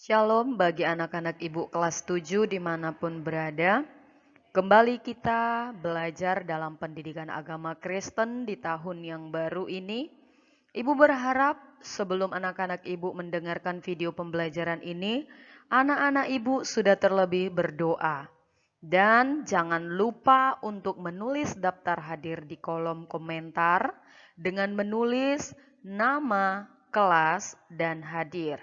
Shalom bagi anak-anak ibu kelas 7 dimanapun berada. Kembali kita belajar dalam pendidikan agama Kristen di tahun yang baru ini. Ibu berharap sebelum anak-anak ibu mendengarkan video pembelajaran ini, anak-anak ibu sudah terlebih berdoa. Dan jangan lupa untuk menulis daftar hadir di kolom komentar dengan menulis nama, kelas, dan hadir.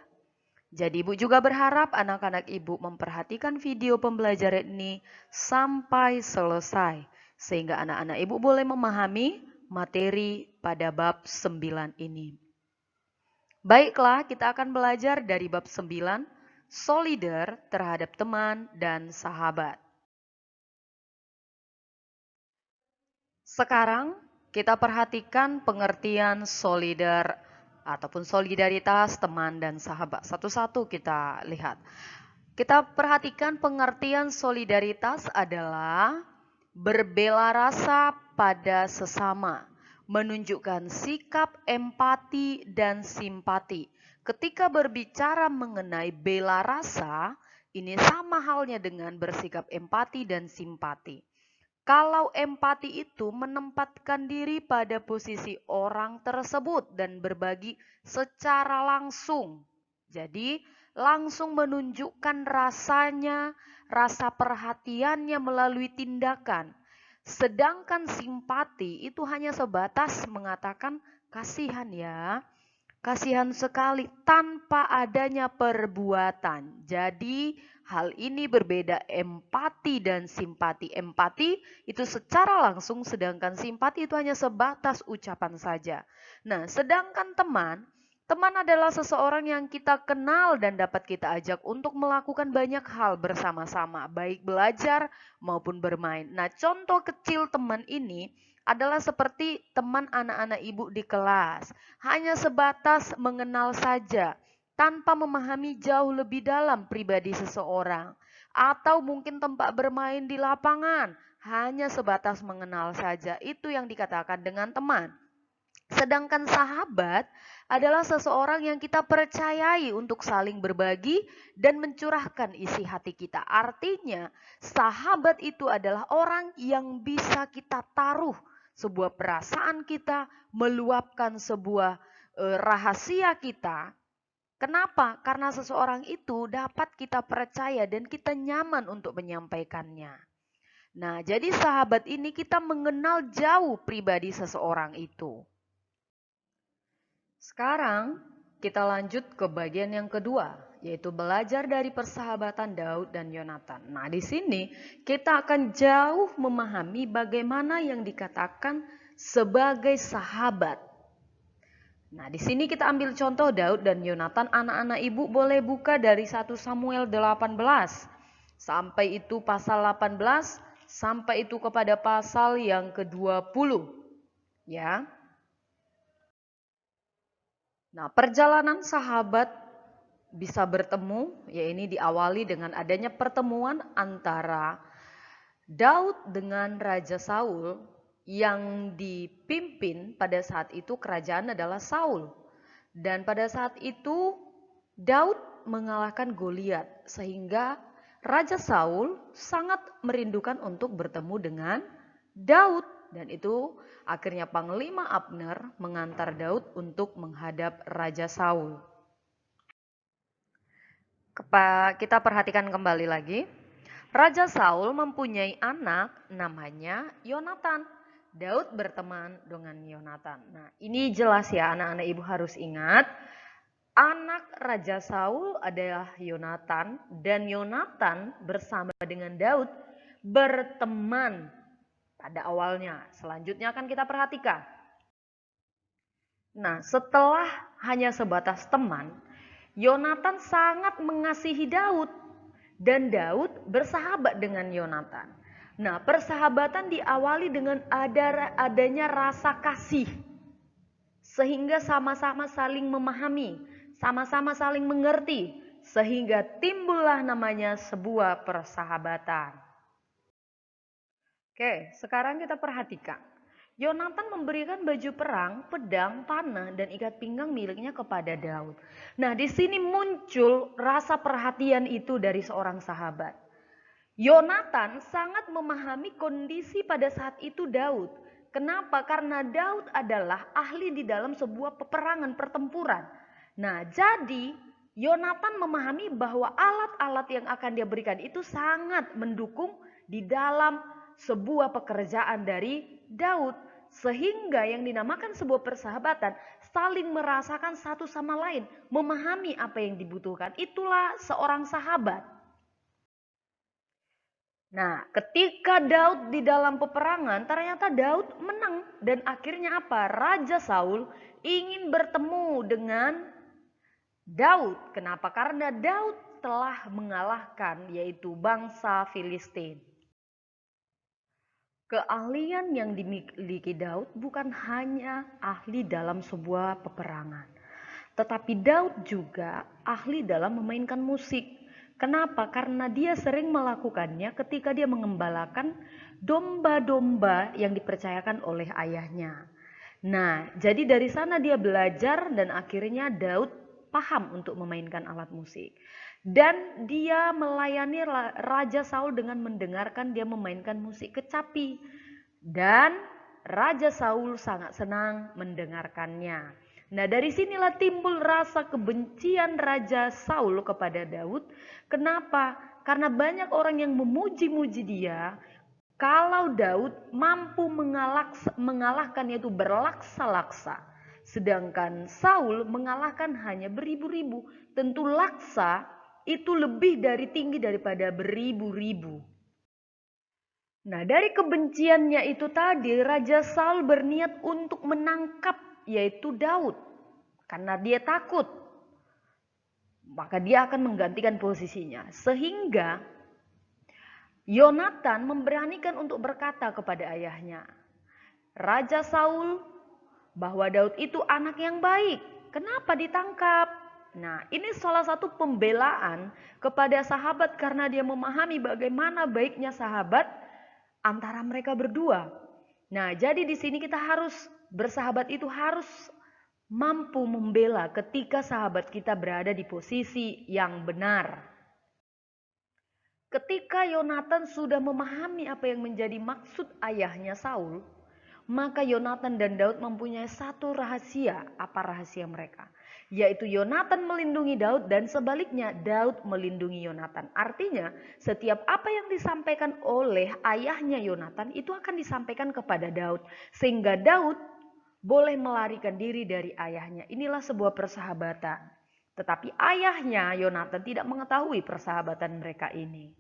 Jadi ibu juga berharap anak-anak ibu memperhatikan video pembelajaran ini sampai selesai. Sehingga anak-anak ibu boleh memahami materi pada bab 9 ini. Baiklah, kita akan belajar dari bab 9, solider terhadap teman dan sahabat. Sekarang kita perhatikan pengertian solider ataupun solidaritas teman dan sahabat. Satu-satu kita lihat. Kita perhatikan pengertian solidaritas adalah berbela rasa pada sesama, menunjukkan sikap empati dan simpati. Ketika berbicara mengenai bela rasa, ini sama halnya dengan bersikap empati dan simpati. Kalau empati itu menempatkan diri pada posisi orang tersebut dan berbagi secara langsung. Jadi langsung menunjukkan rasanya, rasa perhatiannya melalui tindakan. Sedangkan simpati itu hanya sebatas mengatakan kasihan ya, kasihan sekali tanpa adanya perbuatan. Jadi hal ini berbeda empati dan simpati. Empati itu secara langsung, sedangkan simpati itu hanya sebatas ucapan saja. Nah, sedangkan teman adalah seseorang yang kita kenal dan dapat kita ajak untuk melakukan banyak hal bersama-sama, baik belajar maupun bermain. Nah, contoh kecil teman ini adalah seperti teman anak-anak ibu di kelas. Hanya sebatas mengenal saja, tanpa memahami jauh lebih dalam pribadi seseorang. Atau mungkin tempat bermain di lapangan, hanya sebatas mengenal saja. Itu yang dikatakan dengan teman. Sedangkan sahabat adalah seseorang yang kita percayai untuk saling berbagi dan mencurahkan isi hati kita. Artinya, sahabat itu adalah orang yang bisa kita taruh sebuah perasaan kita, meluapkan sebuah rahasia kita. Kenapa? Karena seseorang itu dapat kita percaya dan kita nyaman untuk menyampaikannya. Nah, jadi sahabat ini kita mengenal jauh pribadi seseorang itu. Sekarang kita lanjut ke bagian yang kedua, yaitu belajar dari persahabatan Daud dan Yonatan. Nah, di sini kita akan jauh memahami bagaimana yang dikatakan sebagai sahabat. Nah, di sini kita ambil contoh Daud dan Yonatan. Anak-anak ibu boleh buka dari 1 Samuel 18 sampai itu pasal 18 sampai itu kepada pasal yang ke-20. Ya. Nah, perjalanan sahabat bisa bertemu, ya ini diawali dengan adanya pertemuan antara Daud dengan Raja Saul yang dipimpin pada saat itu kerajaan adalah Saul. Dan pada saat itu Daud mengalahkan Goliat sehingga Raja Saul sangat merindukan untuk bertemu dengan Daud. Dan itu akhirnya Panglima Abner mengantar Daud untuk menghadap Raja Saul. Kita perhatikan kembali lagi. Raja Saul mempunyai anak namanya Yonatan. Daud berteman dengan Yonatan. Nah, ini jelas ya anak-anak ibu harus ingat. Anak Raja Saul adalah Yonatan dan Yonatan bersama dengan Daud berteman pada awalnya. Selanjutnya akan kita perhatikan. Nah, setelah hanya sebatas teman, Yonatan sangat mengasihi Daud dan Daud bersahabat dengan Yonatan. Nah, persahabatan diawali dengan adanya rasa kasih. Sehingga sama-sama saling memahami, sama-sama saling mengerti, sehingga timbullah namanya sebuah persahabatan. Oke, sekarang kita perhatikan. Yonatan memberikan baju perang, pedang, panah, dan ikat pinggang miliknya kepada Daud. Nah, di sini muncul rasa perhatian itu dari seorang sahabat. Yonatan sangat memahami kondisi pada saat itu Daud. Kenapa? Karena Daud adalah ahli di dalam sebuah peperangan, pertempuran. Nah, jadi Yonatan memahami bahwa alat-alat yang akan dia berikan itu sangat mendukung di dalam sebuah pekerjaan dari Daud. Sehingga yang dinamakan sebuah persahabatan saling merasakan satu sama lain, memahami apa yang dibutuhkan. Itulah seorang sahabat. Nah, ketika Daud di dalam peperangan, ternyata Daud menang. Dan akhirnya apa? Raja Saul ingin bertemu dengan Daud. Kenapa? Karena Daud telah mengalahkan yaitu bangsa Filistin. Keahlian yang dimiliki Daud bukan hanya ahli dalam sebuah peperangan. Tetapi Daud juga ahli dalam memainkan musik. Kenapa? Karena dia sering melakukannya ketika dia mengembalakan domba-domba yang dipercayakan oleh ayahnya. Nah, jadi dari sana dia belajar dan akhirnya Daud paham untuk memainkan alat musik. Dan dia melayani Raja Saul dengan mendengarkan dia memainkan musik kecapi. Dan Raja Saul sangat senang mendengarkannya. Nah, dari sinilah timbul rasa kebencian Raja Saul kepada Daud. Kenapa? Karena banyak orang yang memuji-muji dia. Kalau Daud mampu mengalahkan yaitu berlaksa-laksa. Sedangkan Saul mengalahkan hanya beribu-ribu. Tentu laksa itu lebih dari tinggi daripada beribu-ribu. Nah, dari kebenciannya itu tadi Raja Saul berniat untuk menangkap yaitu Daud. Karena dia takut. Maka dia akan menggantikan posisinya. Sehingga Yonatan memberanikan untuk berkata kepada ayahnya, Raja Saul, bahwa Daud itu anak yang baik. Kenapa ditangkap? Nah, ini salah satu pembelaan kepada sahabat karena dia memahami bagaimana baiknya sahabat antara mereka berdua. Nah, jadi di sini kita harus bersahabat itu harus mampu membela ketika sahabat kita berada di posisi yang benar. Ketika Yonatan sudah memahami apa yang menjadi maksud ayahnya Saul, maka Yonatan dan Daud mempunyai satu rahasia. Apa rahasia mereka? Yaitu Yonatan melindungi Daud dan sebaliknya Daud melindungi Yonatan. Artinya setiap apa yang disampaikan oleh ayahnya Yonatan itu akan disampaikan kepada Daud. Sehingga Daud boleh melarikan diri dari ayahnya. Inilah sebuah persahabatan. Tetapi ayahnya Yonatan tidak mengetahui persahabatan mereka ini.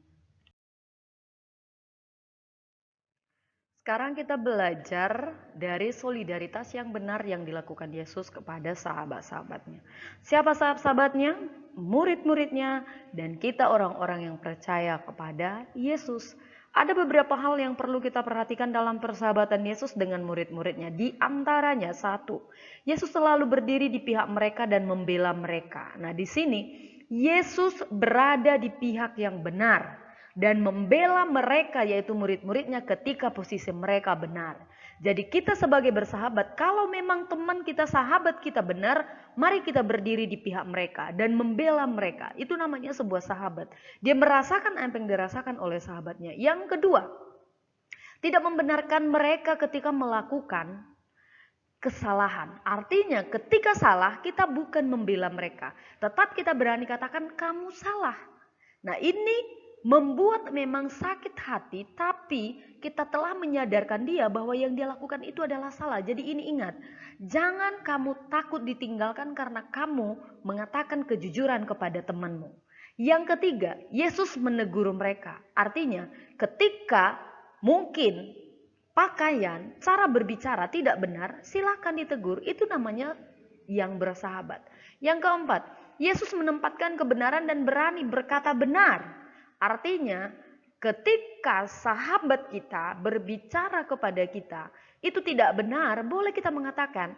Sekarang kita belajar dari solidaritas yang benar yang dilakukan Yesus kepada sahabat-sahabatnya. Siapa sahabat-sahabatnya? Murid-muridnya dan kita orang-orang yang percaya kepada Yesus. Ada beberapa hal yang perlu kita perhatikan dalam persahabatan Yesus dengan murid-muridnya. Di antaranya satu, Yesus selalu berdiri di pihak mereka dan membela mereka. Nah, di sini Yesus berada di pihak yang benar dan membela mereka yaitu murid-muridnya ketika posisi mereka benar. Jadi kita sebagai bersahabat, kalau memang teman kita, sahabat kita benar, mari kita berdiri di pihak mereka dan membela mereka. Itu namanya sebuah sahabat. Dia merasakan apa yang dirasakan oleh sahabatnya. Yang kedua, tidak membenarkan mereka ketika melakukan kesalahan. Artinya ketika salah kita bukan membela mereka. Tetap kita berani katakan kamu salah. Nah, ini membuat memang sakit hati, tapi kita telah menyadarkan dia bahwa yang dia lakukan itu adalah salah. Jadi ini ingat, jangan kamu takut ditinggalkan karena kamu mengatakan kejujuran kepada temanmu. Yang ketiga, Yesus menegur mereka. Artinya ketika mungkin pakaian, cara berbicara tidak benar, silakan ditegur. Itu namanya yang bersahabat. Yang keempat, Yesus menempatkan kebenaran dan berani berkata benar. Artinya ketika sahabat kita berbicara kepada kita itu tidak benar, boleh kita mengatakan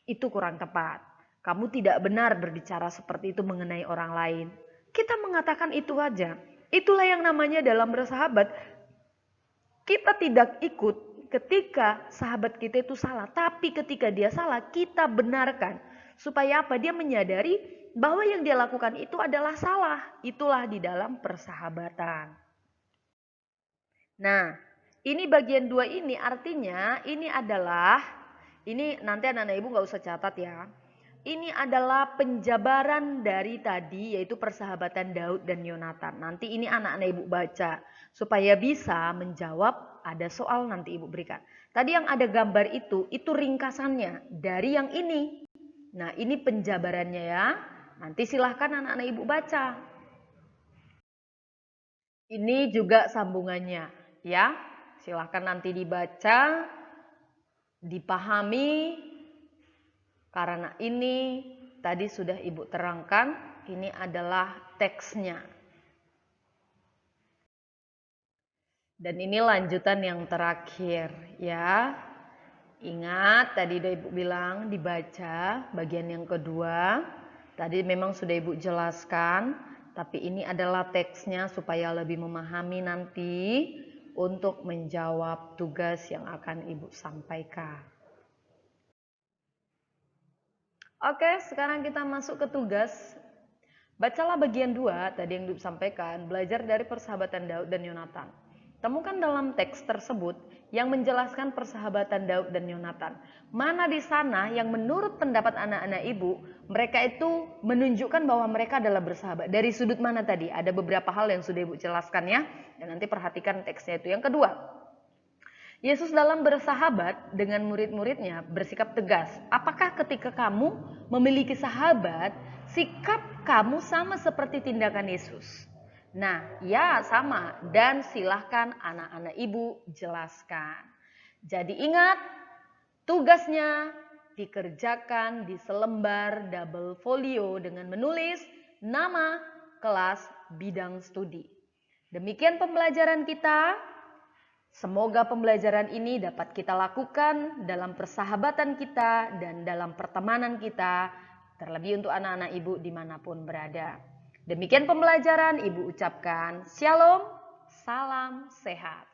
itu kurang tepat. Kamu tidak benar berbicara seperti itu mengenai orang lain. Kita mengatakan itu aja. Itulah yang namanya dalam bersahabat. Kita tidak ikut ketika sahabat kita itu salah, tapi ketika dia salah, kita benarkan. Supaya apa? Dia menyadari bahwa yang dia lakukan itu adalah salah. Itulah di dalam persahabatan. Nah, ini bagian 2 ini artinya ini nanti anak-anak ibu nggak usah catat ya. Ini adalah penjabaran dari tadi yaitu persahabatan Daud dan Yonatan. Nanti ini anak-anak ibu baca supaya bisa menjawab, ada soal nanti ibu berikan. Tadi yang ada gambar itu ringkasannya dari yang ini. Nah ini penjabarannya ya. Nanti silahkan anak-anak ibu baca. Ini juga sambungannya ya. Silahkan nanti dibaca, dipahami. Karena ini tadi sudah ibu terangkan, ini adalah teksnya. Dan ini lanjutan yang terakhir ya. Ingat tadi udah ibu bilang dibaca bagian yang kedua. Tadi memang sudah ibu jelaskan, tapi ini adalah teksnya supaya lebih memahami nanti untuk menjawab tugas yang akan ibu sampaikan. Oke, sekarang kita masuk ke tugas. Bacalah bagian 2 tadi yang disampaikan, belajar dari persahabatan Daud dan Yonatan. Temukan dalam teks tersebut yang menjelaskan persahabatan Daud dan Yonatan. Mana di sana yang menurut pendapat anak-anak ibu, mereka itu menunjukkan bahwa mereka adalah bersahabat. Dari sudut mana tadi? Ada beberapa hal yang sudah ibu jelaskan ya. Dan nanti perhatikan teksnya itu. Yang kedua, Yesus dalam bersahabat dengan murid-muridnya bersikap tegas. Apakah ketika kamu memiliki sahabat, sikap kamu sama seperti tindakan Yesus? Nah, ya sama. Dan silahkan anak-anak ibu jelaskan. Jadi ingat, tugasnya dikerjakan di selembar double folio dengan menulis nama kelas bidang studi. Demikian pembelajaran kita. Semoga pembelajaran ini dapat kita lakukan dalam persahabatan kita dan dalam pertemanan kita, terlebih untuk anak-anak ibu dimanapun berada. Demikian pembelajaran, ibu ucapkan shalom, salam sehat.